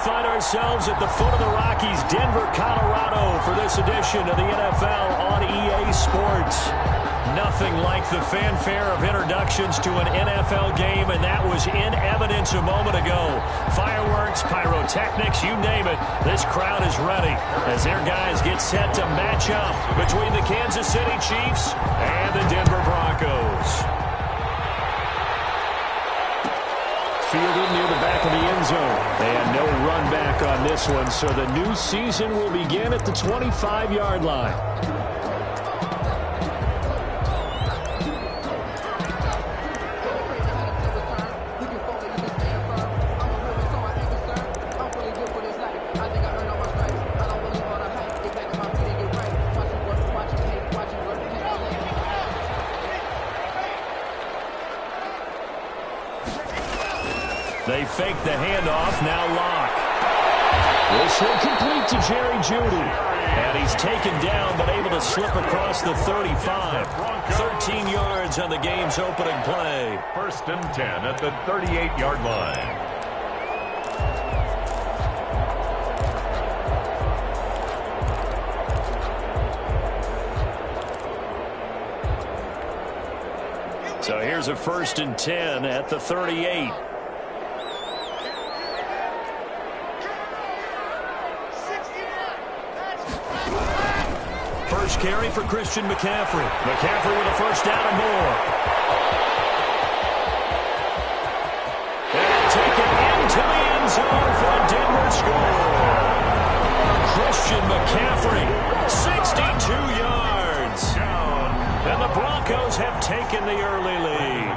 find ourselves at the foot of the Rockies, Denver, Colorado, for this edition of the NFL on EA Sports. Nothing like the fanfare of introductions to an NFL game, and that was in evidence a moment ago. Fireworks, pyrotechnics, you name it, this crowd is ready as their guys get set to match up between the Kansas City Chiefs and the Denver Broncos. Fielded near the back of the end zone. And no run back on this one, so the new season will begin at the 25-yard line. They fake the handoff, now Locke. This will complete to Jerry Jeudy. And he's taken down, but able to slip across the 35. 13 yards on the game's opening play. 1st and 10 at the 38-yard line. So here's a 1st and 10 at the 38. First carry for Christian McCaffrey. McCaffrey with a first down and more. And taken into the end zone for a Denver score. Christian McCaffrey, 62 yards. And the Broncos have taken the early lead.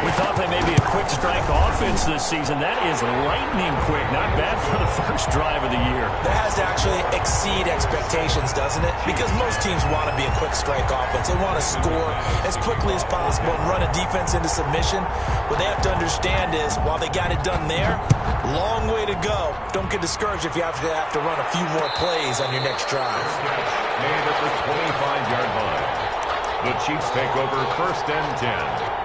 We thought they may be a quick strike offense this season. That is lightning quick. Not bad for the first drive of the year. That has to actually exceed expectations, doesn't it? Because most teams want to be a quick strike offense. They want to score as quickly as possible and run a defense into submission. What they have to understand is, while they got it done there, long way to go. Don't get discouraged if you have to run a few more plays on your next drive. Made at the 25-yard line. The Chiefs take over 1st and 10.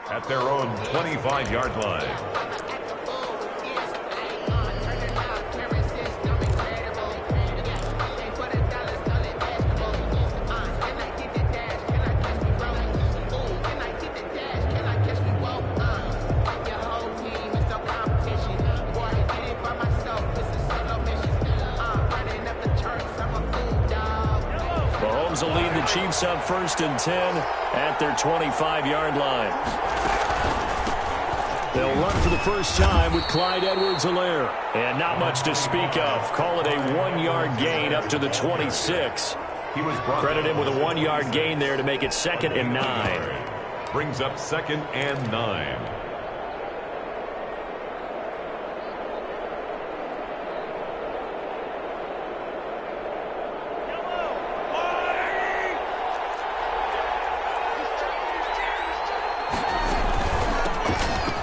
At their own 25-yard line. Mahomes will lead the Chiefs up 1st and 10 at their 25-yard line. They'll run for the first time with Clyde Edwards-Helaire. And not much to speak of. Call it a 1-yard gain up to the 26. He was credited with a 1-yard gain there to make it 2nd and 9. Brings up 2nd and 9.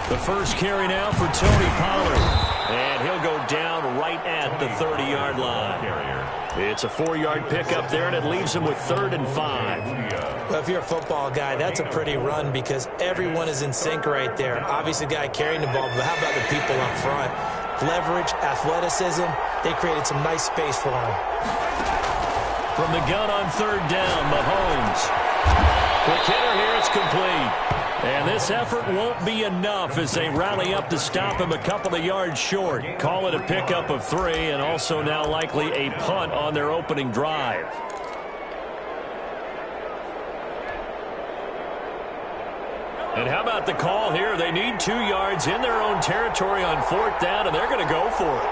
The first carry now for Tony Pollard. And he'll go down right at the 30-yard line. It's a 4-yard pickup there, and it leaves him with 3rd and 5. Well, if you're a football guy, that's a pretty run because everyone is in sync right there. Obviously, the guy carrying the ball, but how about the people up front? Leverage, athleticism, they created some nice space for him. From the gun on 3rd down, Mahomes. Quick hitter here, it's complete. And this effort won't be enough as they rally up to stop him a couple of yards short. Call it a pickup of 3 and also now likely a punt on their opening drive. And how about the call here? They need 2 yards in their own territory on 4th down, and they're going to go for it.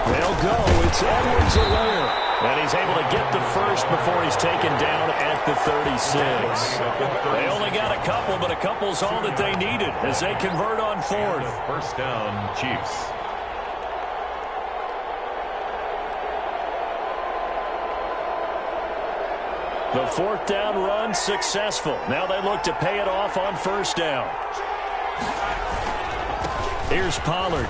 They'll go. It's Edwards-Helaire. And he's able to get the first before he's taken down at the 36. They only got a couple, but a couple's all that they needed as they convert on 4th. First down, Chiefs. The 4th down run successful. Now they look to pay it off on 1st down. Here's Pollard.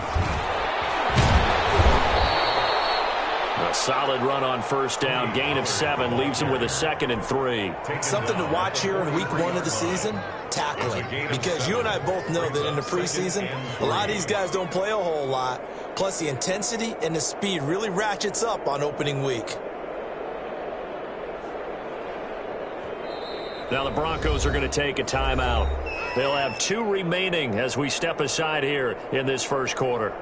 A solid run on 1st down. Gain of 7 leaves him with a 2nd and 3. Something to watch here in week 1 of the season, tackling. Because you and I both know that in the preseason, a lot of these guys don't play a whole lot. Plus the intensity and the speed really ratchets up on opening week. Now the Broncos are going to take a timeout. They'll have 2 remaining as we step aside here in this first quarter.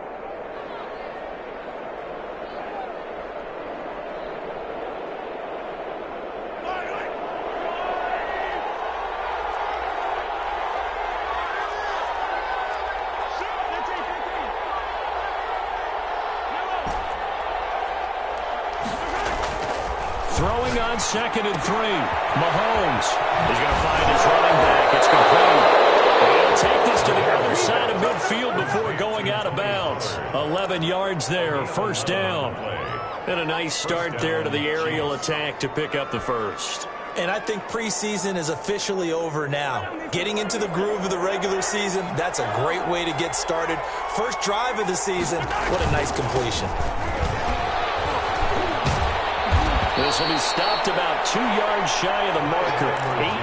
Throwing on 2nd and 3. Mahomes is going to find his running back. It's complete. He'll take this to the other side of midfield before going out of bounds. 11 yards there, 1st down. And a nice start there to the aerial attack to pick up the first. And I think preseason is officially over now. Getting into the groove of the regular season, that's a great way to get started. First drive of the season, what a nice completion. This will be stopped about 2 yards shy of the marker.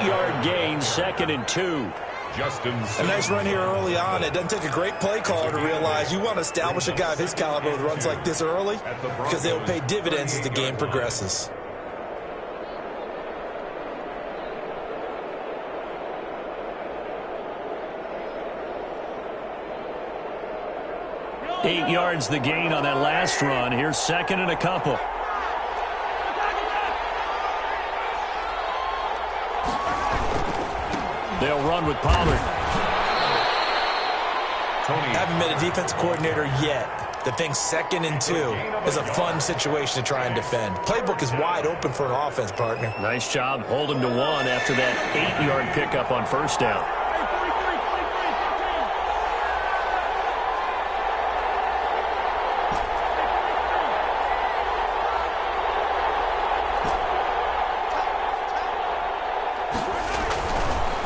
8-yard gain, 2nd and 2. A nice run here early on. It doesn't take a great play caller to realize you want to establish a guy of his caliber with runs like this early because they will pay dividends as the game progresses. Eight yards the gain on that last run. Here's 2nd and a couple. They'll run with Pollard. Haven't met a defense coordinator yet that thinks 2nd and 2 is a fun situation to try and defend. Playbook is wide open for an offense, partner. Nice job holding to 1 after that 8-yard pickup on 1st down.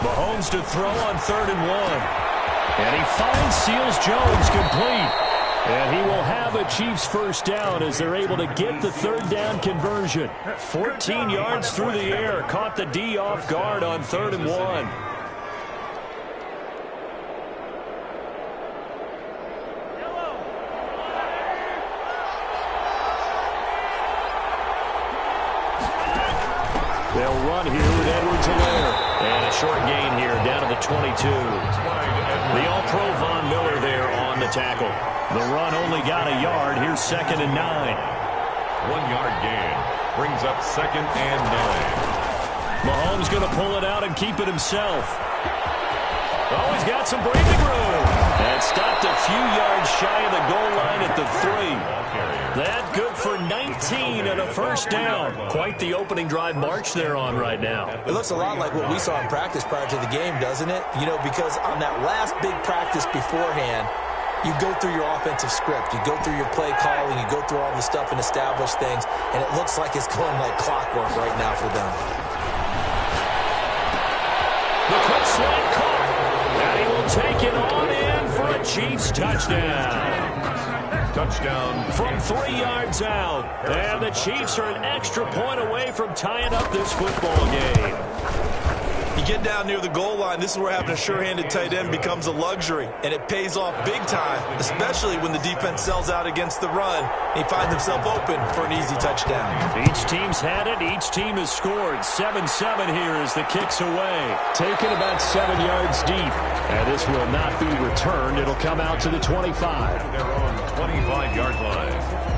Mahomes to throw on 3rd and 1. And he finds Seals Jones complete. And he will have a Chiefs first down as they're able to get the 3rd down conversion. 14 yards through the air. Caught the D off guard on 3rd and 1. They'll run here with Edwards-Helaire. And a short gain here down to the 22. The All-Pro Von Miller there on the tackle. The run only got a yard. Here's 2nd and 9. 1-yard gain brings up 2nd and 9. Mahomes going to pull it out and keep it himself. Oh, he's got some breathing room. And stopped a few yards shy of the goal line at the 3. That good for 19 and a first down. Quite the opening drive march they're on right now. It looks a lot like what we saw in practice prior to the game, doesn't it? You know, because on that last big practice beforehand, you go through your offensive script. You go through your play calling. You go through all the stuff and establish things. And it looks like it's going like clockwork right now for them. The quick slant caught. And he will take it on in for a Chiefs touchdown. Touchdown. From 3 yards out. And the Chiefs are an extra point away from tying up this football game. You get down near the goal line, this is where having a sure-handed tight end becomes a luxury, and it pays off big time, especially when the defense sells out against the run. He finds himself open for an easy touchdown. Each team's had it. Each team has scored. 7-7 here as the kick's away. Taken about 7 yards deep. And this will not be returned. It'll come out to the 25. They're on the 25-yard line.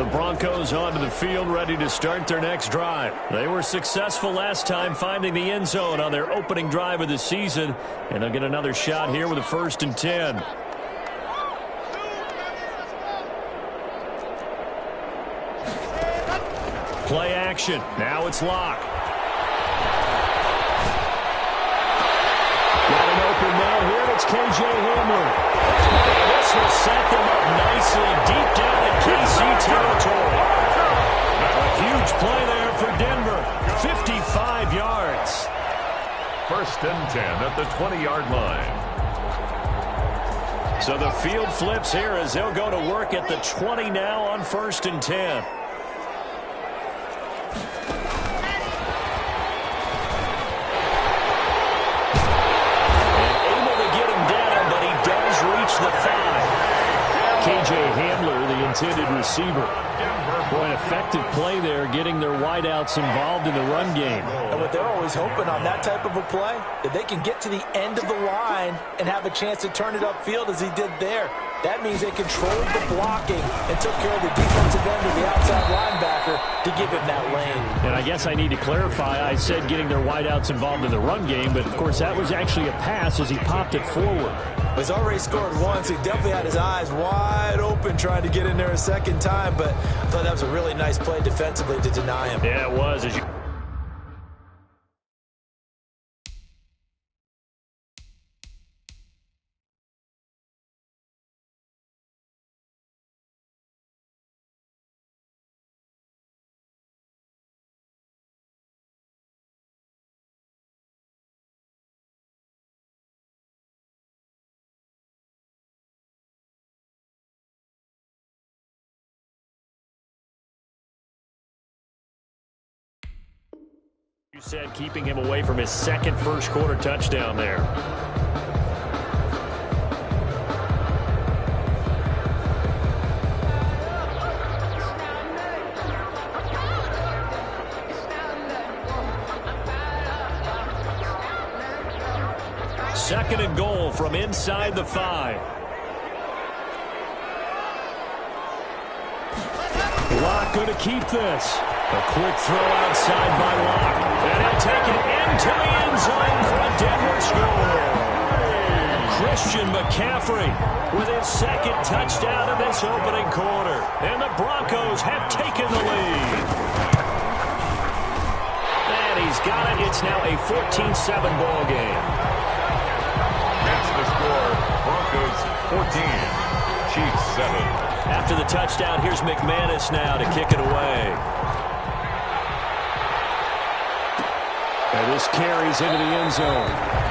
The Broncos onto the field, ready to start their next drive. They were successful last time finding the end zone on their opening drive of the season, and they'll get another shot here with a 1st and 10. Play action. Now it's Locke. Got an open man here. It's K.J. Hamler. And this will set them up nicely deep down in KC territory. A huge play there for Denver. 55 yards. 1st and 10 at the 20-yard line. So the field flips here as they'll go to work at the 20 now on 1st and 10. K.J. Hamler, the intended receiver. Boy, an effective play there, getting their wideouts involved in the run game. And what they're always hoping on that type of a play, if they can get to the end of the line and have a chance to turn it upfield as he did there, that means they controlled the blocking and took care of the defensive end of the outside linebacker to give him that lane. And I guess I need to clarify, I said getting their wideouts involved in the run game, but of course that was actually a pass as he popped it forward. He's already scored once. He definitely had his eyes wide open trying to get in there a second time, but I thought that was a really nice play defensively to deny him. Yeah, it was. As you said keeping him away from his second first-quarter touchdown there. Second and goal from inside the 5. Locke going to keep this. A quick throw outside by Locke. And he'll take it into the end zone for a Denver score. Christian McCaffrey with his second touchdown in this opening quarter. And the Broncos have taken the lead. And he's got it. It's now a 14-7 ball game. That's the score. Broncos 14, Chiefs 7. After the touchdown, here's McManus now to kick it away. And this carries into the end zone.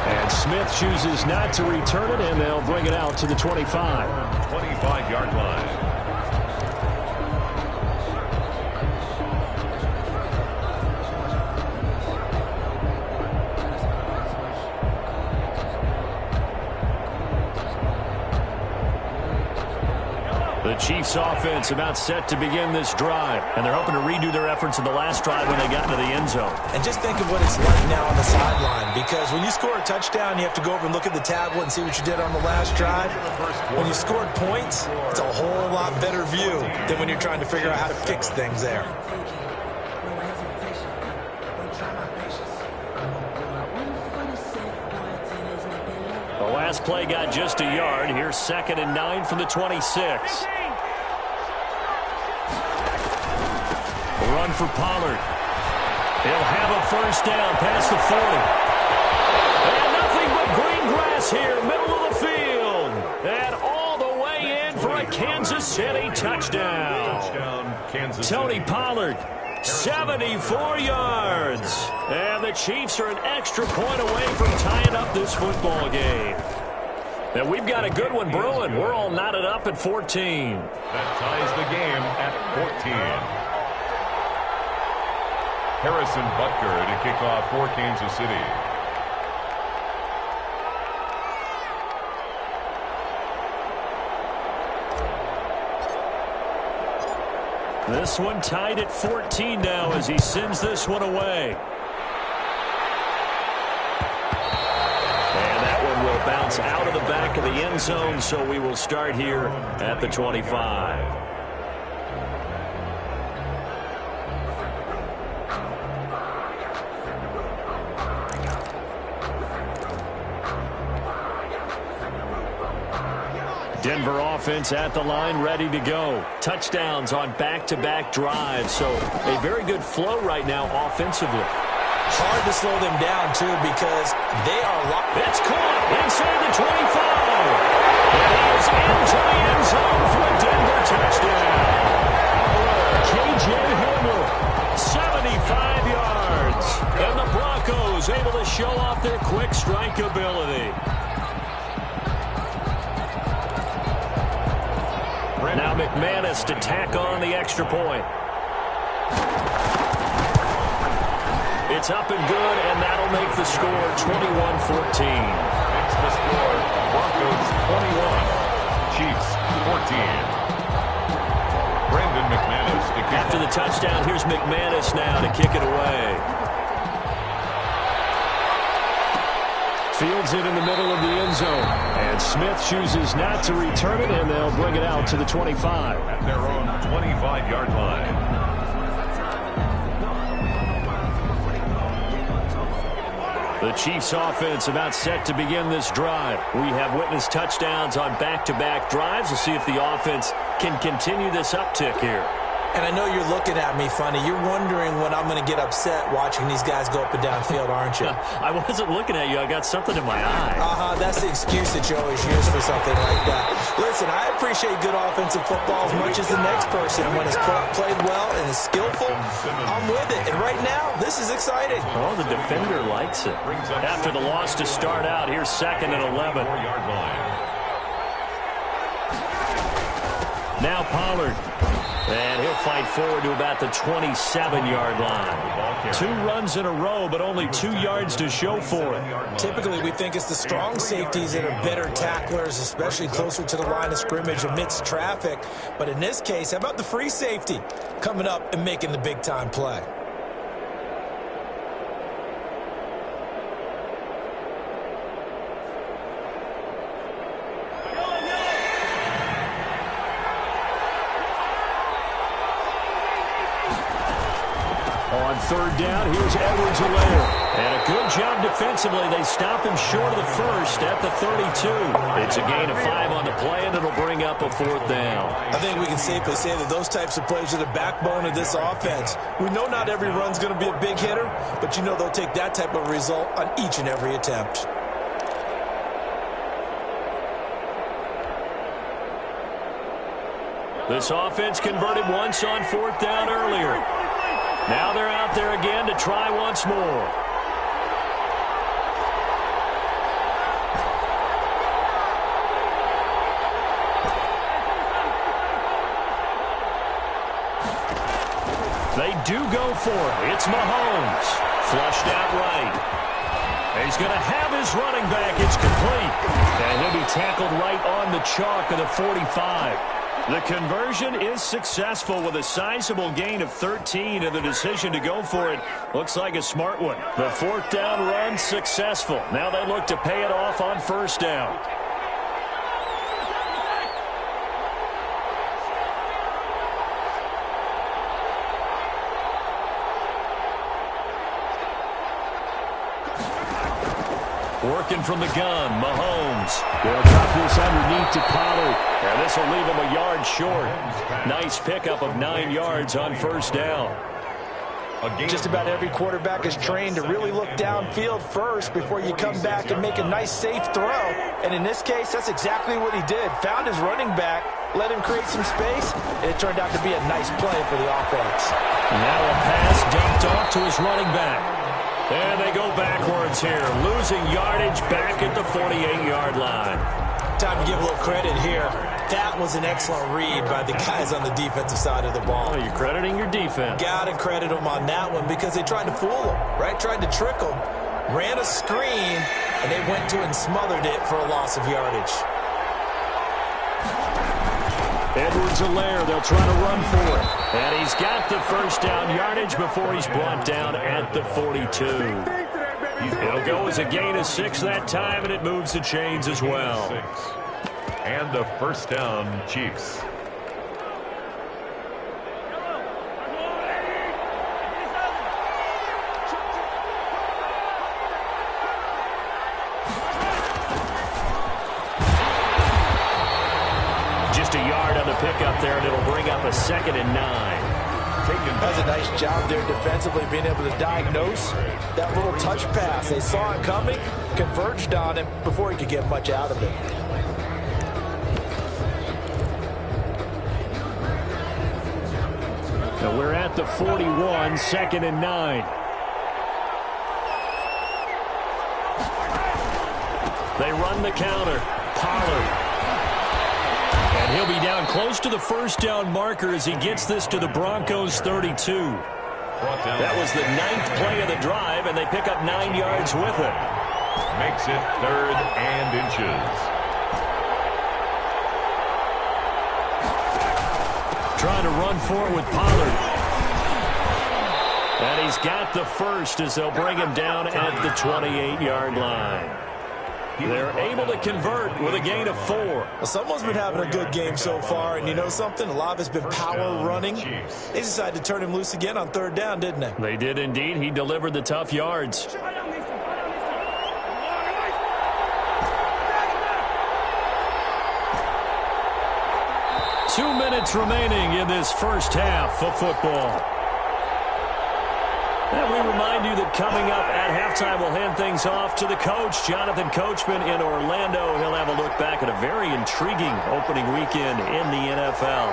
And Smith chooses not to return it, and they'll bring it out to the 25. 25-yard line. The Chiefs offense about set to begin this drive, and they're hoping to redo their efforts in the last drive when they got into the end zone. And just think of what it's like now on the sideline, because when you score a touchdown, you have to go over and look at the tablet and see what you did on the last drive. When you scored points, it's a whole lot better view than when you're trying to figure out how to fix things there. The last play got just a yard. Here's 2nd and 9 from the 26. Run for Pollard. He'll have a first down past the 40. And nothing but green grass here, middle of the field. And all the way in for a Kansas City touchdown. Kansas City. Tony Pollard, 74 yards. And the Chiefs are an extra point away from tying up this football game. And we've got a good one brewing. We're all knotted up at 14. That ties the game at 14. Harrison Butker to kick off for Kansas City. This one tied at 14 now as he sends this one away. And that one will bounce out of the back of the end zone, so we will start here at the 25. Denver offense at the line, ready to go. Touchdowns on back-to-back drives, so a very good flow right now offensively. Hard to slow them down, too, because they are locked. It's caught inside the 25. It is into the end zone for a Denver touchdown. K.J. Hamler, 75 yards. And the Broncos able to show off their quick strike ability. Now McManus to tack on the extra point. It's up and good, and that'll make the score 21-14. It's the score. Broncos 21, Chiefs 14. Brandon McManus to kick. After the touchdown, here's McManus now to kick it away. Fields it in the middle of the end zone. And Smith chooses not to return it, and they'll bring it out to the 25. At their own 25-yard line. The Chiefs offense about set to begin this drive. We have witnessed touchdowns on back-to-back drives. We'll see if the offense can continue this uptick here. And I know you're looking at me funny. You're wondering when I'm going to get upset watching these guys go up and down field, aren't you? I wasn't looking at you. I got something in my eye. That's the excuse that you always use for something like that. Listen, I appreciate good offensive football as much as the next person. And when it's played well and is skillful, I'm with it. And right now, this is exciting. Oh, the defender likes it. After the loss to start out, here's 2nd and 11. Now Pollard. And he'll fight forward to about the 27-yard line. 2 runs in a row, but only 2 yards to show for it. Typically, we think it's the strong safeties that are better tacklers, especially closer to the line of scrimmage amidst traffic. But in this case, how about the free safety coming up and making the big-time play? On 3rd down, here's Edwards-Helaire. And a good job defensively. They stop him short of the first at the 32. It's a gain of 5 on the play, and it'll bring up a 4th down. I think we can safely say that those types of plays are the backbone of this offense. We know not every run's going to be a big hitter, but you know they'll take that type of result on each and every attempt. This offense converted once on 4th down earlier. Now they're out there again to try once more. They do go for it. It's Mahomes. Flushed out right. He's going to have his running back. It's complete. And he'll be tackled right on the chalk of the 45. The conversion is successful with a sizable gain of 13, and the decision to go for it looks like a smart one. The 4th down run successful. Now they look to pay it off on 1st down. Working from the gun, Mahomes. They'll drop this underneath to Pollard. And this will leave him a yard short. Nice pickup of 9 yards on 1st down. Just about every quarterback is trained to really look downfield first before you come back and make a nice, safe throw. And in this case, that's exactly what he did. Found his running back, let him create some space, and it turned out to be a nice play for the offense. Now a pass dumped off to his running back. And they go backwards here, losing yardage back at the 48-yard line. Time to give a little credit here. That was an excellent read by the guys on the defensive side of the ball. Oh, you're crediting your defense. Got to credit them on that one because they tried to fool them, right? Tried to trick them. Ran a screen, and they went to and smothered it for a loss of yardage. Edwards-Helaire, they'll try to run for it. And he's got the 1st down yardage before he's brought down at the 42. It'll go as a gain of 6 that time, and it moves the chains as well. And the 1st down, Chiefs. Just a yard on the pickup there, and it'll bring up a 2nd and 9. That's a nice job there defensively, being able to diagnose that little touch pass. They saw it coming, converged on him before he could get much out of it. Now we're at the 41, 2nd and 9. They run the counter. Pollard. And he'll be down close to the first down marker as he gets this to the Broncos 32. That was the 9th play of the drive, and they pick up 9 yards with it. Makes it 3rd and inches. Trying to run for it with Pollard. And he's got the first as they'll bring him down at the 28-yard line. They're able to convert with a gain of 4. Well, someone's been having a good game so far, and you know something? A lot of it's been power running. They decided to turn him loose again on 3rd down, didn't they? They did indeed. He delivered the tough yards. Two minutes remaining in this first half of football. And we remind you that coming up at halftime, we'll hand things off to the coach, Jonathan Coachman in Orlando. He'll have a look back at a very intriguing opening weekend in the NFL.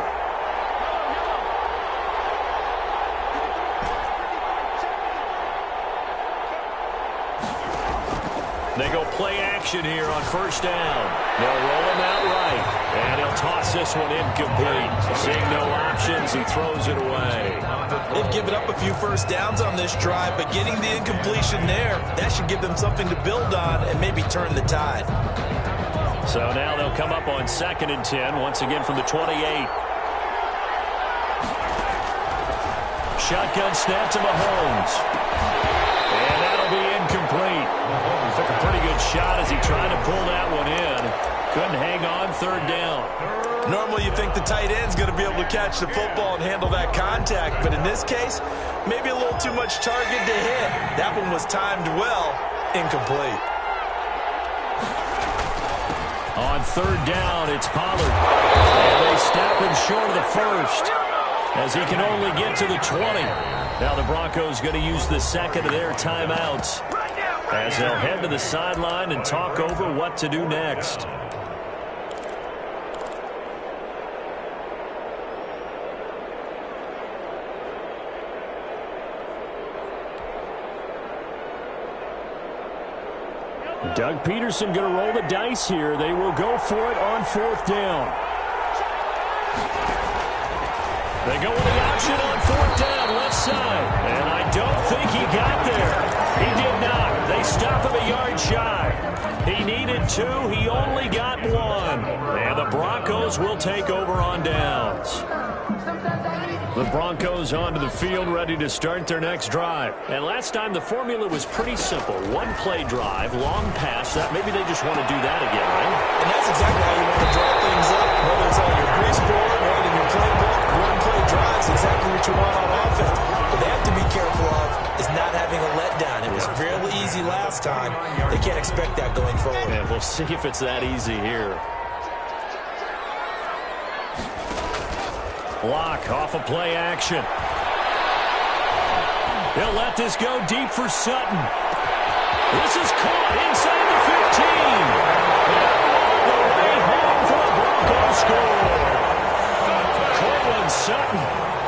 They go play action here on 1st down. They'll roll him out right, and he'll toss this one incomplete. Seeing no options, he throws it away. They've given up a few 1st downs on this drive, but getting the incompletion there, that should give them something to build on and maybe turn the tide. So now they'll come up on 2nd and 10, once again from the 28. Shotgun snap to Mahomes. And that'll be incomplete. Took a pretty good shot as he tried to pull that one in. Couldn't hang on 3rd down. Normally you think the tight end's going to be able to catch the football and handle that contact, but in this case, maybe a little too much target to hit. That one was timed well, incomplete. On 3rd down, it's Pollard. And they stop him short of the first as he can only get to the 20. Now the Broncos going to use the 2nd of their timeouts as they'll head to the sideline and talk over what to do next. Doug Peterson going to roll the dice here. They will go for it on 4th down. They go with the option on 4th down, left side. And I don't think he got there. He did not. They stop him a yard shy. He needed 2. He only got 1. And the Broncos will take over on downs. The Broncos onto the field, ready to start their next drive. And last time, the formula was pretty simple. 1-play drive, long pass. That maybe they just want to do that again, right? And that's exactly how you want to draw things up. Whether it's on your grease board, right in your playbook, 1-play drives, exactly what you want on offense. What they have to be careful of is not having a letdown. It was fairly easy last time. They can't expect that going forward. And we'll see if it's that easy here. Block off of play action. They'll let this go deep for Sutton. This is caught inside the 15. And all the way home for the Broncos score. Cortland Sutton,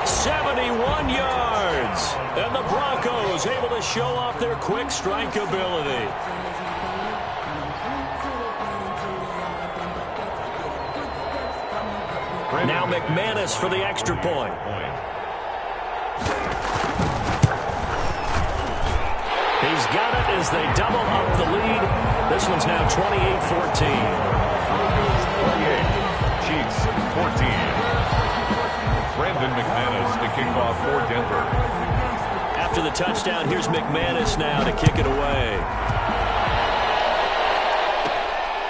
71 yards. And the Broncos able to show off their quick strike ability. Now McManus for the extra point. He's got it as they double up the lead. This one's now 28-14. 28, Chiefs 14. Brandon McManus to kick off for Denver. After the touchdown, here's McManus now to kick it away.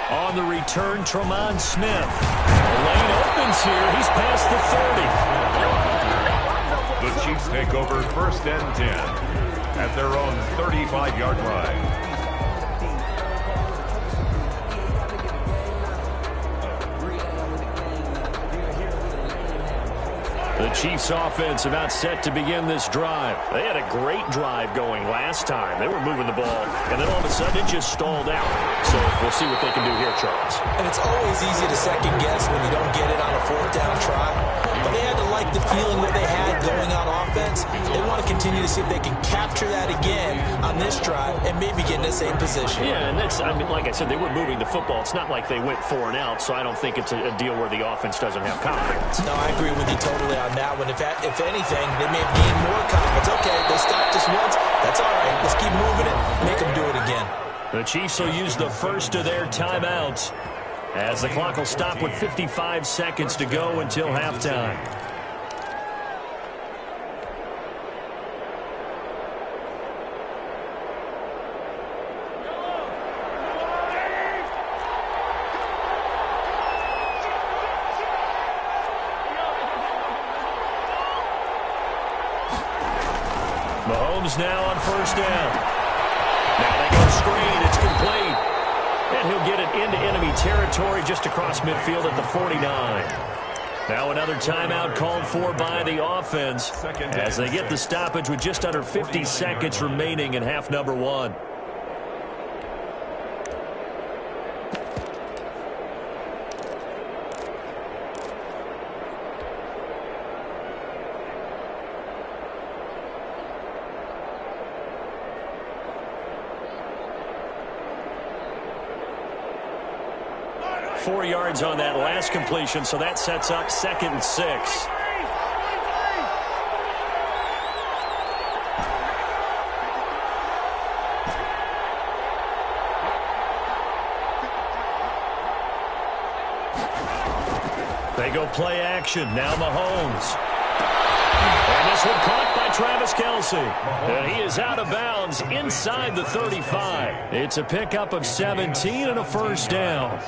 On the return, Tremont Smith. The lane opens here. He's past the 30. The Chiefs take over 1st and 10 at their own 35-yard line. The Chiefs offense about set to begin this drive. They had a great drive going last time. They were moving the ball, and then all of a sudden it just stalled out. So we'll see what they can do here, Charles. And it's always easy to second guess when you don't get it on a fourth down try. But they had to like the feeling that they had going on offense. They want to continue to see if they can capture that again on this drive and maybe get in the same position. Yeah, and that's, I mean, like I said, they were moving the football. It's not like they went 4 and out, so I don't think it's a deal where the offense doesn't have confidence. No, I agree with you totally on that one. If anything, they may have gained more confidence. Okay, they stopped us once. That's all right. Let's keep moving it. Make them do it again. The Chiefs will use the first of their timeouts as the clock will stop with 55 seconds to go until halftime. Mahomes now on first down. Now they go screen. It's complete. And he'll get it into enemy territory just across midfield at the 49. Now another timeout called for by the offense as they get the stoppage with just under 50 seconds remaining in half number 1. Four yards on that last completion, so that sets up 2nd and 6. They go play action. Now Mahomes. And this one caught by Travis Kelce. And he is out of bounds inside the 35. It's a pickup of 17 and a first down.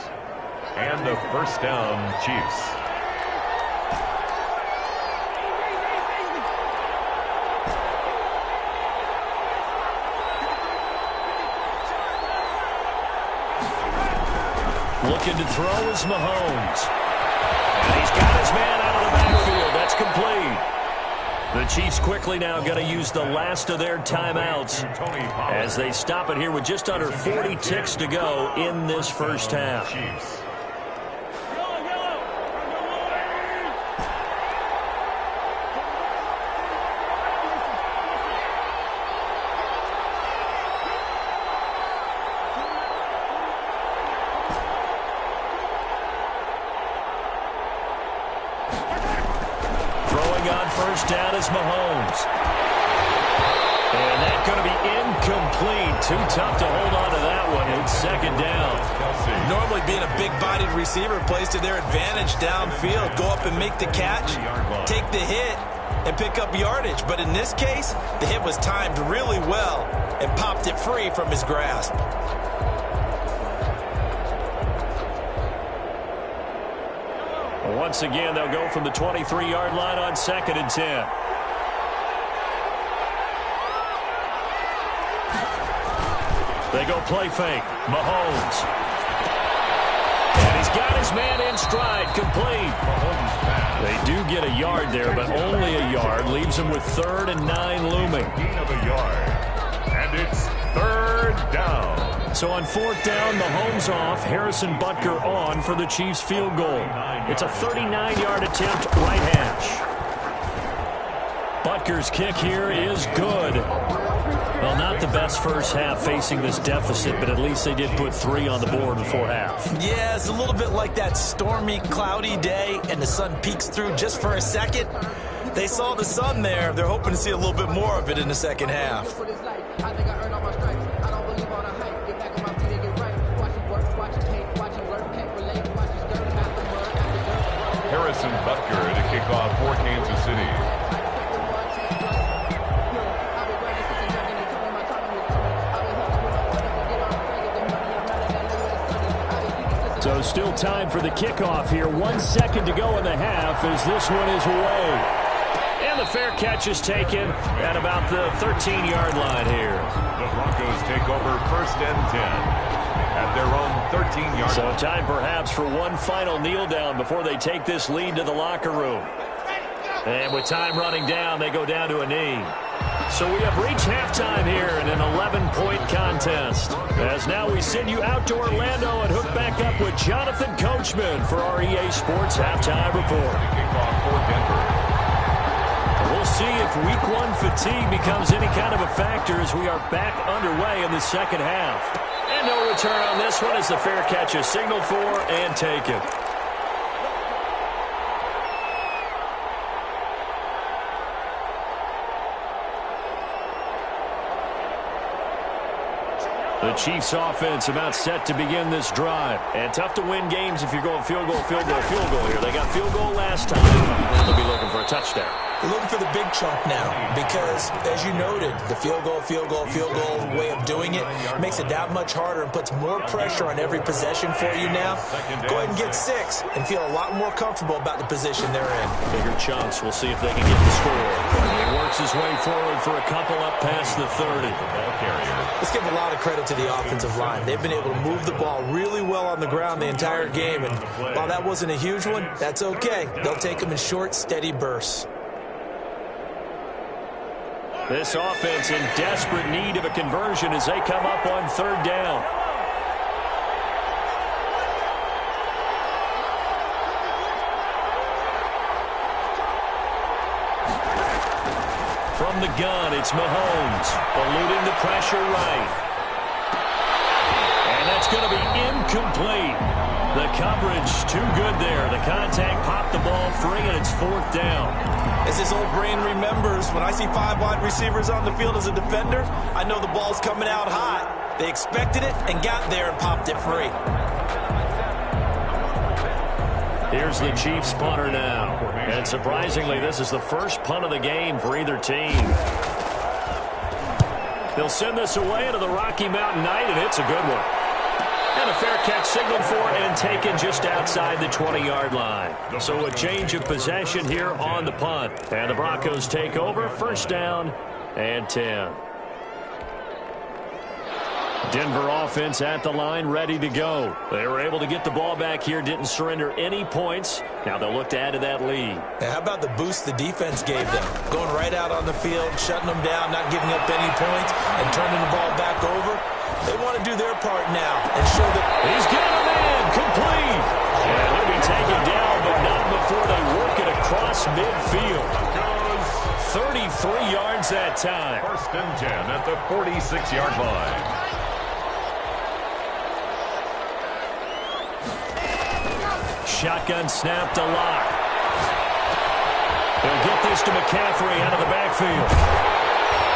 And the first down, Chiefs. Looking to throw is Mahomes. And he's got his man out of the backfield. That's complete. The Chiefs quickly now going to use the last of their timeouts as they stop it here with just under 40 ticks to go in this first half. First down is Mahomes. And that's going to be incomplete. Too tough to hold on to that one. It's 2nd down. Normally being a big-bodied receiver plays to their advantage downfield. Go up and make the catch, take the hit, and pick up yardage. But in this case, the hit was timed really well and popped it free from his grasp. Once again, they'll go from the 23-yard line on 2nd and 10. They go play fake. Mahomes. And he's got his man in stride. Complete. They do get a yard there, but only a yard. Leaves him with 3rd and 9 looming. Gain of a yard. And it's 3rd down. So on 4th down, Mahomes off, Harrison Butker on for the Chiefs field goal. It's a 39-yard attempt, right hash. Butker's kick here is good. Well, not the best first half facing this deficit, but at least they did put 3 on the board before half. Yeah, it's a little bit like that stormy, cloudy day, and the sun peeks through just for a second. They saw the sun there. They're hoping to see a little bit more of it in the second half. Harrison Butker to kick off for Kansas City. So still time for the kickoff here. 1 second to go in the half as this one is away. And the fair catch is taken at about the 13-yard line here. The Broncos take over 1st and 10. At their own 13-yard line. So time perhaps for one final kneel down before they take this lead to the locker room. And with time running down, they go down to a knee. So we have reached halftime here in an 11-point contest. As now we send you out to Orlando and hook back up with Jonathan Coachman for our EA Sports Halftime Report. Kickoff for Denver. We'll see if Week 1 fatigue becomes any kind of a factor as we are back underway in the second half. And no return on this one as the fair catch is signaled for and taken. The Chiefs offense about set to begin this drive. And tough to win games if you're going field goal, field goal, field goal here. They got field goal last time, and they'll be looking for a touchdown. They're looking for the big chunk now because, as you noted, the field goal way of doing it makes it that much harder and puts more pressure on every possession for you now. Go ahead and get 6 and feel a lot more comfortable about the position they're in. Bigger chunks. We'll see if they can get the score. He works his way forward for a couple up past the 30. Let's give a lot of credit to the offensive line. They've been able to move the ball really well on the ground the entire game, and while that wasn't a huge one, that's okay. They'll take them in short, steady bursts. This offense in desperate need of a conversion as they come up on third down. From the gun, it's Mahomes, eluding the pressure right. And that's going to be incomplete. The coverage too good there. The contact popped the ball free, and it's fourth down. As his old brain remembers, when I see 5 wide receivers on the field as a defender, I know the ball's coming out hot. They expected it and got there and popped it free. Here's the Chiefs punter now. And surprisingly, this is the first punt of the game for either team. They'll send this away into the Rocky Mountain Night, and it's a good one. And a fair catch signaled for and taken just outside the 20-yard line. So a change of possession here on the punt. And the Broncos take over, first down and 10. Denver offense at the line, ready to go. They were able to get the ball back here, didn't surrender any points. Now they'll look to add to that lead. Now, how about the boost the defense gave them? Going right out on the field, shutting them down, not giving up any points, and turning the ball back over. They want to do their part now and show that he's got a man complete. And he'll be taken down, but not before they work it across midfield. 33 yards that time. First and 10 at the 46-yard line. Shotgun snap to Locke. They'll get this to McCaffrey out of the backfield.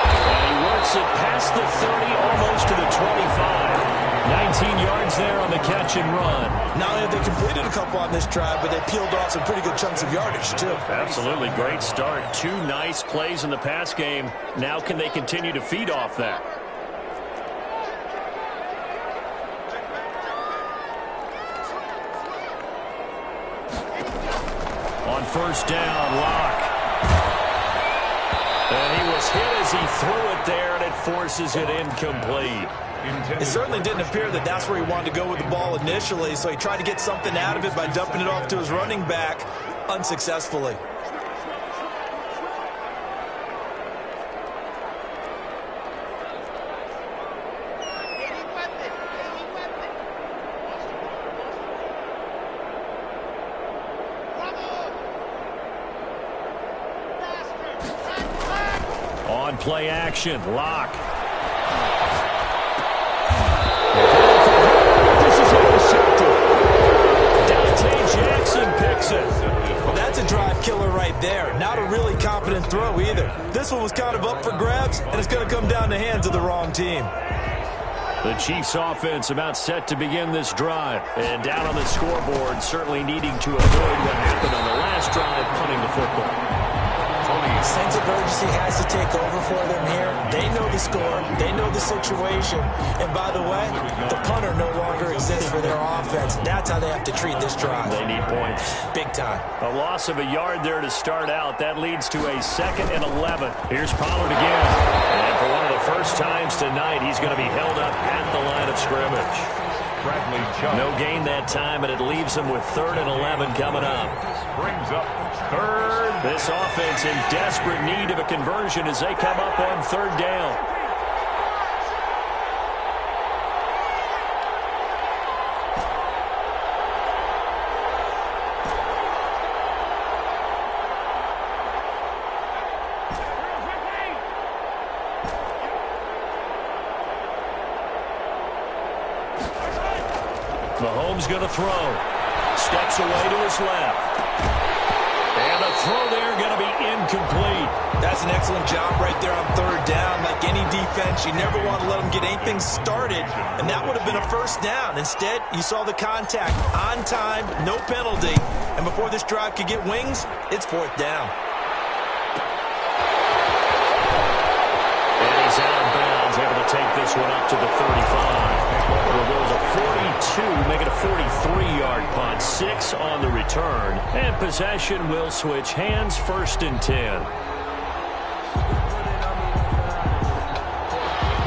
And he works it past the 30, almost to the 25. 19 yards there on the catch and run. Not only have they completed a couple on this drive, but they peeled off some pretty good chunks of yardage, too. Absolutely great start. 2 nice plays in the pass game. Now can they continue to feed off that? On first down, Locke. And he was hit as he threw it there, and it forces it incomplete. It certainly didn't appear that that's where he wanted to go with the ball initially, so he tried to get something out of it by dumping it off to his running back unsuccessfully. On play action, Locke. This is intercepted. Dante Jackson picks it. Well, that's a drive killer right there. Not a really confident throw either. This one was kind of up for grabs, and it's going to come down the hands of the wrong team. The Chiefs offense about set to begin this drive. And down on the scoreboard, certainly needing to avoid what happened on the last drive, punting the football. Sense of urgency has to take over for them here. They know the score. They know the situation. And by the way, the punter no longer exists for their offense. That's how they have to treat this drive. They need points. Big time. A loss of a yard there to start out. That leads to a 2nd and 11. Here's Pollard again. And for one of the first times tonight, he's going to be held up at the line of scrimmage. No gain that time, and it leaves them with 3rd and 11 coming up. Brings up 3rd. This offense in desperate need of a conversion as they come up on 3rd down. Mahomes going to throw. Steps away to his left. And the throw there going to be incomplete. That's an excellent job right there on 3rd down. Like any defense, you never want to let them get anything started, and that would have been a 1st down. Instead, you saw the contact on time, no penalty, and before this drive could get wings, it's 4th down. And he's out of bounds, able to take this one up to the 35. Well, goes a 42, make it a 43-yard punt. 6 on the return. And possession will switch hands, 1st and 10.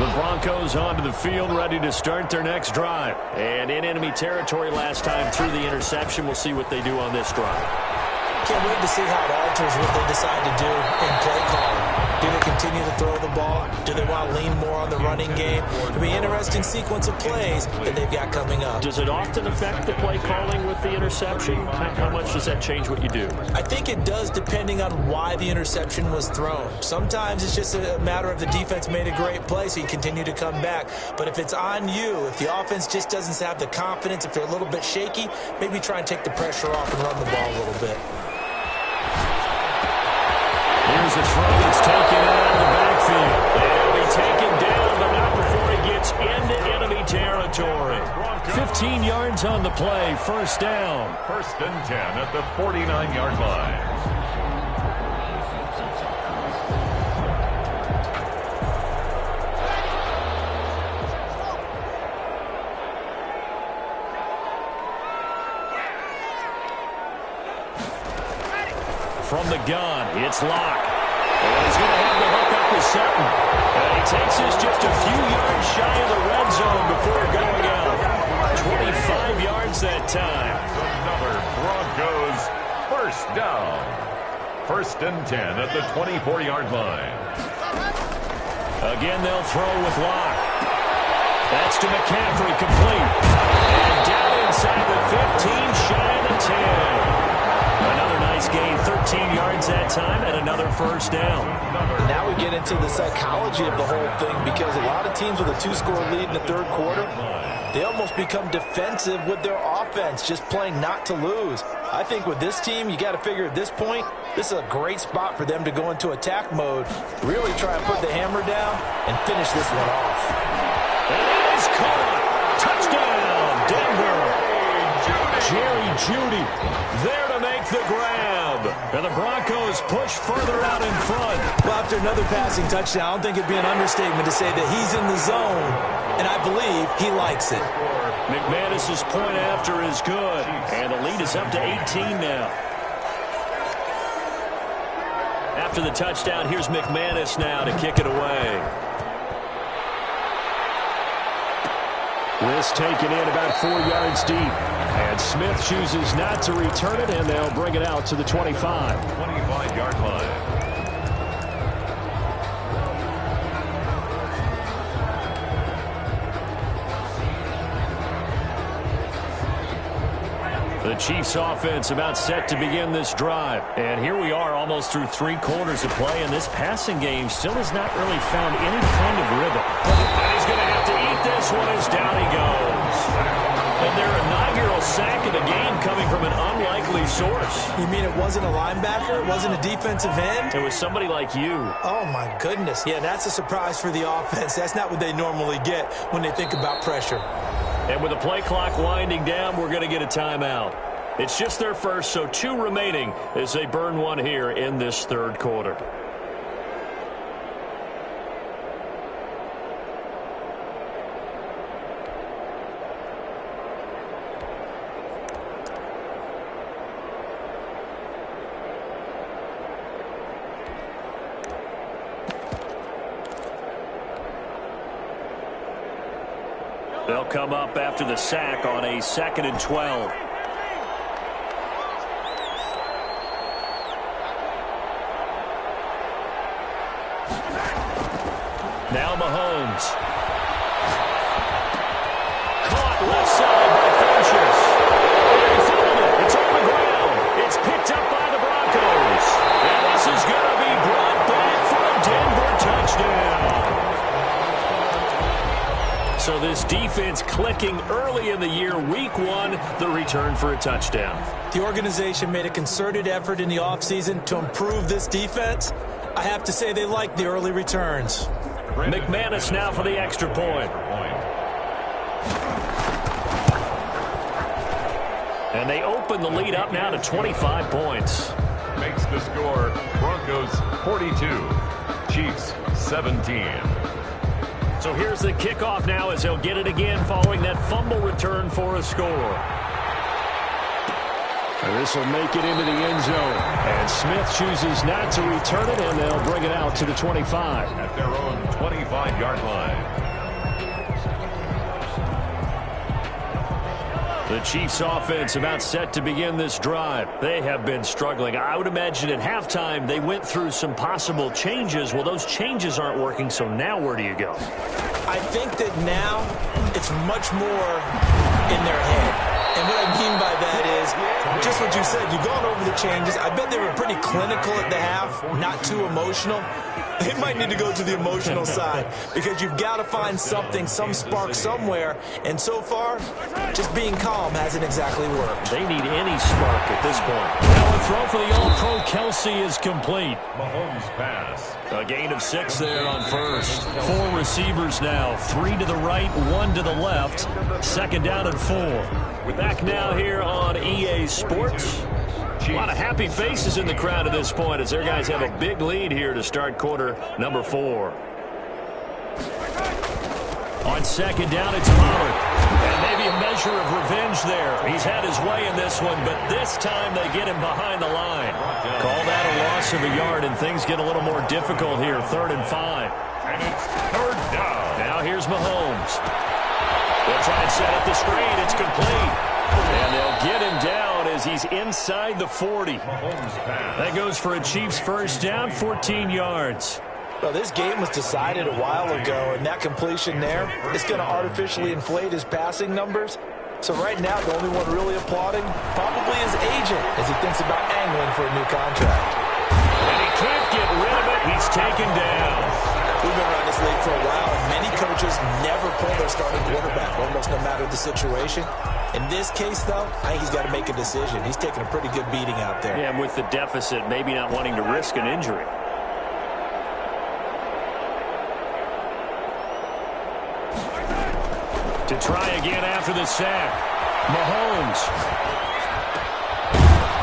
The Broncos onto the field, ready to start their next drive. And in enemy territory last time through the interception. We'll see what they do on this drive. Can't wait to see how it alters what they decide to do in play calling. Do they continue to throw the ball? Do they want to lean more on the running game? It'll be an interesting sequence of plays that they've got coming up. Does it often affect the play calling with the interception? How much does that change what you do? I think it does, depending on why the interception was thrown. Sometimes it's just a matter of the defense made a great play, so you continue to come back. But if it's on you, if the offense just doesn't have the confidence, if they're a little bit shaky, maybe try and take the pressure off and run the ball a little bit. Here's a throw that's taken out of the backfield. He'll be taken down, but not before he gets into enemy territory. 15 yards on the play, 1st down. 1st and 10 at the 49-yard line. From the gun, it's Locke. And he's going to have the hook up to Sutton. And he takes this just a few yards shy of the red zone before going out. 25 yards that time. Another Broncos 1st down. 1st and 10 at the 24-yard line. Again, they'll throw with Locke. That's to McCaffrey, complete. And down inside the 15, shy of the 10. Another nice gain, 13 yards that time, and another 1st down. Now we get into the psychology of the whole thing, because a lot of teams with a 2-score lead in the 3rd quarter, they almost become defensive with their offense, just playing not to lose. I think with this team, you got to figure at this point, this is a great spot for them to go into attack mode, really try and put the hammer down and finish this one off. And it is caught. Touchdown, Denver. Jerry Jeudy there to make the grab. And the Broncos push further out in front. Well, after another passing touchdown, I don't think it'd be an understatement to say that he's in the zone, and I believe he likes it. McManus's point after is good, and the lead is up to 18 now. After the touchdown, here's McManus now to kick it away. This taken in about 4 yards deep. And Smith chooses not to return it, and they'll bring it out to the 25. 25-yard line. The Chiefs offense about set to begin this drive. And here we are almost through 3 quarters of play, and this passing game still has not really found any kind of rhythm. And he's going to have to eat this one as down he goes. And their inaugural sack of the game coming from an unlikely source. You mean it wasn't a linebacker? It wasn't a defensive end? It was somebody like you. Oh, my goodness. Yeah, that's a surprise for the offense. That's not what they normally get when they think about pressure. And with the play clock winding down, we're going to get a timeout. It's just their first, so 2 remaining as they burn one here in this 3rd quarter. They'll come up after the sack on a 2nd and 12. Now Mahomes. Caught left side by Funchess. And he fouled it. It's on the ground. It's picked up by the Broncos. And this is going to be brought back for a Denver touchdown. So this defense clicking early in the year. Week 1, the return for a touchdown. The organization made a concerted effort in the offseason to improve this defense. I have to say they like the early returns. McManus now for the extra point. And they open the lead up now to 25 points. Makes the score Broncos 42, Chiefs 17. So here's the kickoff now as they'll get it again following that fumble return for a score. And this will make it into the end zone. And Smith chooses not to return it, and they'll bring it out to the 25. At their own 25-yard line. The Chiefs offense about set to begin this drive. They have been struggling. I would imagine at halftime they went through some possible changes. Well, those changes aren't working, so now where do you go? I think that now it's much more in their head. And what I mean by that is just what you said. You've gone over the changes. I bet they were pretty clinical at the half, not too emotional. They might need to go to the emotional side because you've got to find something, some spark somewhere. And so far, just being calm hasn't exactly worked. They need any spark at this point. Now a throw for the All-Pro Kelsey is complete. Mahomes pass. A gain of 6 there on first. 4 receivers now. 3 to the right, 1 to the left. 2nd down and 4. Back now here on EA Sports. A lot of happy faces in the crowd at this point as their guys have a big lead here to start quarter number 4. On 2nd down, it's Pollard. And maybe a measure of revenge there. He's had his way in this one, but this time they get him behind the line. Call that a loss of a yard, and things get a little more difficult here. 3rd and 5. And it's 3rd down. Now here's Mahomes. They'll try and set up the screen. It's complete. And they'll get him down as he's inside the 40. That goes for a Chiefs first down, 14 yards. Well, this game was decided a while ago, and that completion there is going to artificially inflate his passing numbers. So right now, the only one really applauding probably his agent as he thinks about angling for a new contract. And he can't get rid of it. He's taken down. We've been around this league for a while, and many coaches never pull their starting quarterback, almost no matter the situation. In this case, though, I think he's got to make a decision. He's taking a pretty good beating out there. Yeah, and with the deficit, maybe not wanting to risk an injury. To try again after the sack. Mahomes.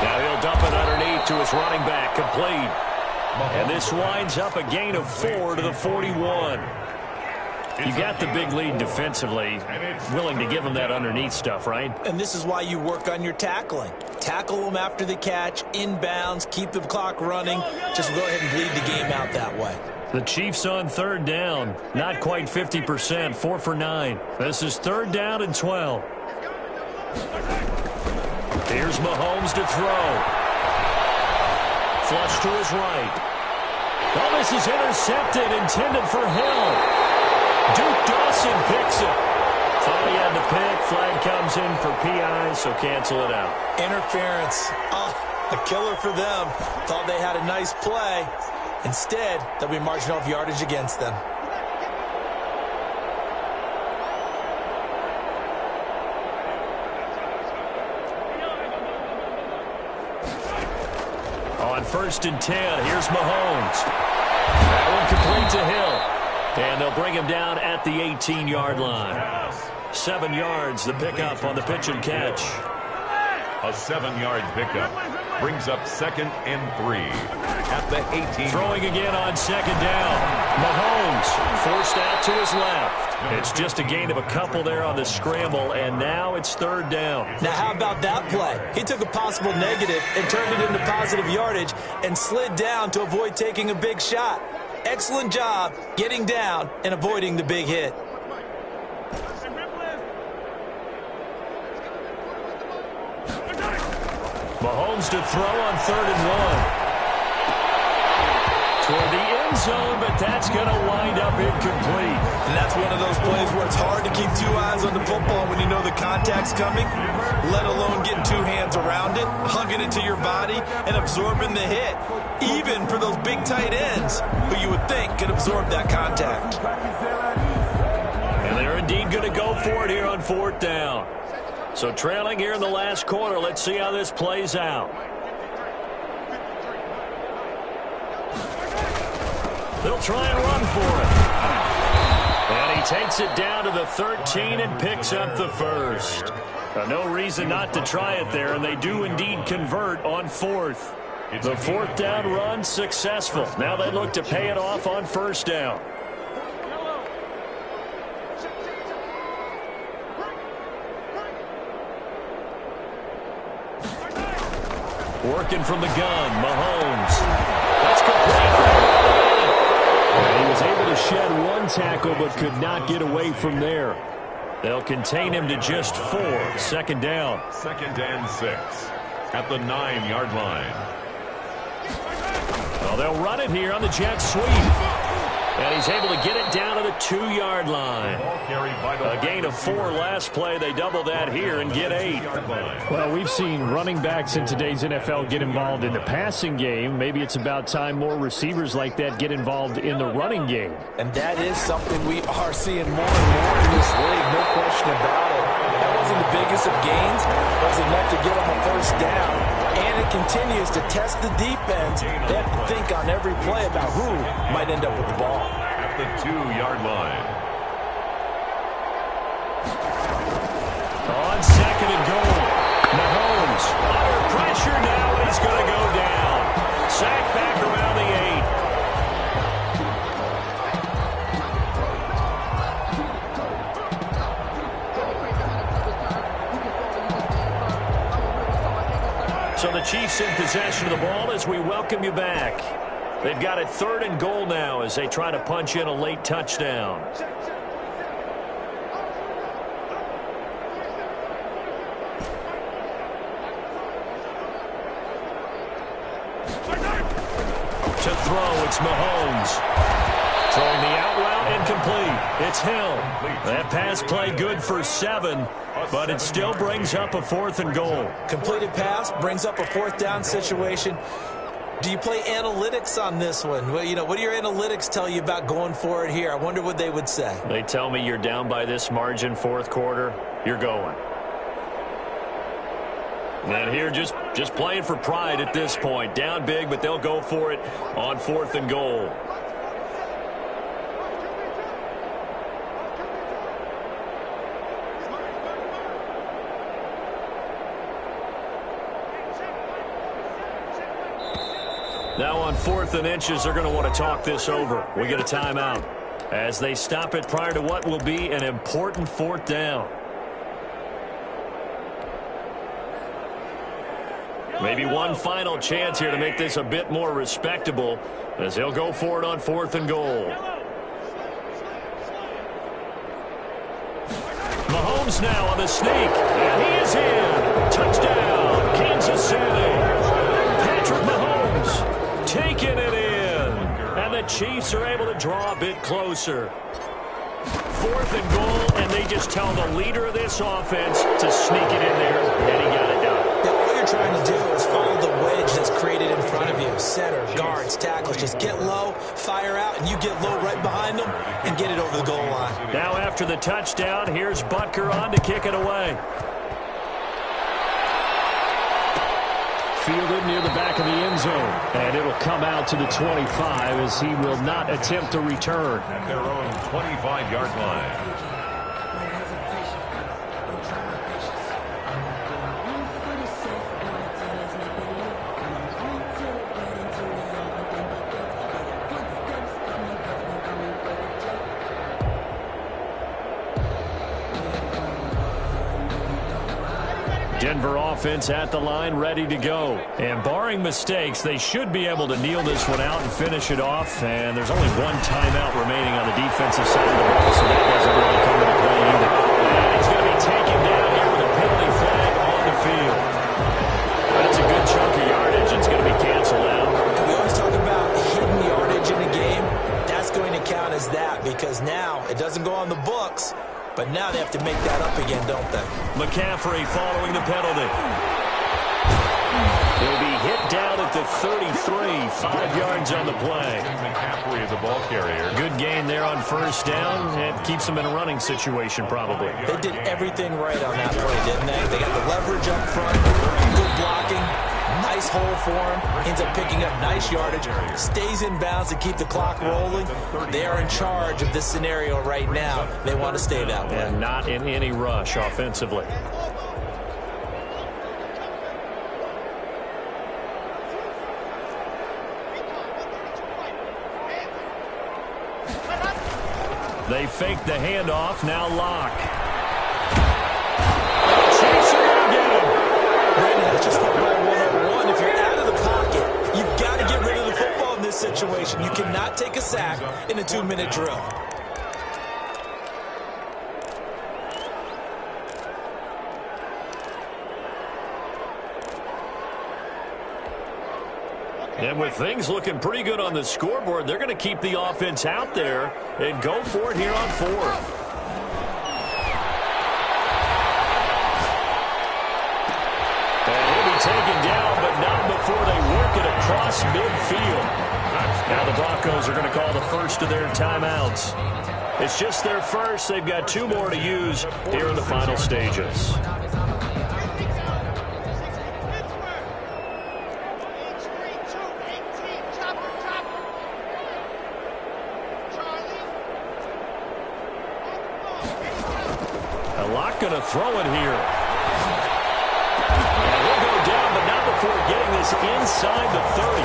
Now he'll dump it underneath to his running back, complete. And this winds up a gain of 4 to the 41. You got the big lead defensively, willing to give them that underneath stuff, right? And this is why you work on your tackling. Tackle them after the catch, inbounds, keep the clock running. Just go ahead and bleed the game out that way. The Chiefs on 3rd down. Not quite 50%, 4 for 9. This is 3rd down and 12. Here's Mahomes to throw. Flush to his right. Oh, this is intercepted, intended for Hill. Duke Dawson picks it. Thought he had the pick. Flag comes in for PI, so cancel it out. Interference. Oh, a killer for them. Thought they had a nice play. Instead, there'll be margin of yardage against them. On 1st and 10, here's Mahomes. That one complete to Hill. And they'll bring him down at the 18-yard line. 7 yards, the pickup on the pitch and catch. A 7-yard pickup brings up 2nd and 3 at the 18. Throwing again on 2nd down. Mahomes forced out to his left. It's just a gain of a couple there on the scramble, and now it's 3rd down. Now, how about that play? He took a possible negative and turned it into positive yardage and slid down to avoid taking a big shot. Excellent job getting down and avoiding the big hit. Mahomes to throw on 3rd and 1. Toward the end zone, but that's going to wind up incomplete. And that's one of those plays where it's hard to keep two eyes on the football when you know the contact's coming, let alone getting two hands around it, hugging it to your body, and absorbing the hit, even for those big tight ends who you would think could absorb that contact. And they're indeed going to go for it here on 4th down. So trailing here in the last quarter, let's see how this plays out. They'll try and run for it. And he takes it down to the 13 and picks up the first. No reason not to try it there, and they do indeed convert on 4th. The 4th down run successful. Now they look to pay it off on 1st down. Working from the gun, Mahomes. That's complete. He was able to shed one tackle but could not get away from there. They'll contain him to just 4. 2nd down. 2nd and 6 at the 9-yard line. Well, they'll run it here on the jet sweep. And he's able to get it down to the 2-yard line. A gain of 4 last play. They double that here and get 8. Well, we've seen running backs in today's NFL get involved in the passing game. Maybe it's about time more receivers like that get involved in the running game. And that is something we are seeing more and more in this league, no question about it. That wasn't the biggest of gains. It was enough to get them a 1st down. And it continues to test the defense. They have to think on every play about who might end up with the ball. At the 2-yard line. On 2nd and goal. Mahomes under pressure now, and he's going to go down. Sacked back around the 8. So the Chiefs in possession of the ball as we welcome you back. They've got it 3rd and goal now as they try to punch in a late touchdown. To throw, it's Mahomes. Throwing the out route incomplete. It's Hill. That pass play good for 7, but it still brings up a 4th and goal. Completed pass brings up a 4th down situation. Do you play analytics on this one? Well, you know, what do your analytics tell you about going for it here? I wonder what they would say. They tell me you're down by this margin 4th quarter, you're going. And here just playing for pride at this point. Down big, but they'll go for it on 4th and goal. Now on 4th and inches, they're going to want to talk this over. We get a timeout as they stop it prior to what will be an important 4th down. Maybe one final chance here to make this a bit more respectable as he'll go for it on 4th and goal. Mahomes now on the sneak, and he is in. Touchdown, Kansas City. Patrick Mahomes taking it in, and the Chiefs are able to draw a bit closer. 4th and goal, and they just tell the leader of this offense to sneak it in there, and he got it done. All you're trying to do is follow the wedge that's created in front of you. Center, guards, tackles, just get low, fire out, and you get low right behind them and get it over the goal line. Now after the touchdown, here's Butker on to kick it away. Fielded near the back of the end zone. And it'll come out to the 25 as he will not attempt to return. At their own 25-yard line. Denver offense at the line, ready to go. And barring mistakes, they should be able to kneel this one out and finish it off. And there's only one timeout remaining on the defensive side of the ball, so that doesn't really come into play either. And he's going to be taken down here with a penalty flag on the field. That's a good It doesn't go on the books, but now they have to make that up again, don't they? McCaffrey following the penalty. He'll be hit down at the 33, 5 yards on the play. McCaffrey is the ball carrier. Good gain there on first down. It keeps them in a running situation, probably. They did everything right on that play, didn't they? They got the leverage up front, good blocking, nice hole for him, ends up picking up nice yardage, stays in bounds to keep the clock rolling. They are in charge of this scenario right now. They want to stay that way. And not in any rush offensively. They fake the handoff, now Locke. Chasing again. Brandon, that's just football 101. If you're out of the pocket, you've got to get rid of the football in this situation. You cannot take a sack in a 2-minute drill. And with things looking pretty good on the scoreboard, they're going to keep the offense out there and go for it here on 4th. And he'll be taken down, but not before they work it across midfield. Now the Broncos are going to call the first of their timeouts. It's just their first. They've got 2 more to use here in the final stages. Going to throw it here. And he'll go down, but not before getting this inside the 30.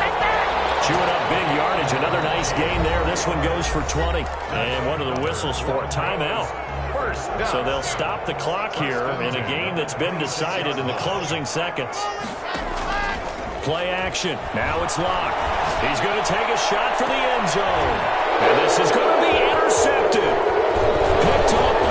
Chewing up big yardage. Another nice gain there. This one goes for 20. And one of the whistles for a timeout. So they'll stop the clock here in a game that's been decided in the closing seconds. Play action. Now it's Locke. He's going to take a shot for the end zone. And this is going to be intercepted. Picked off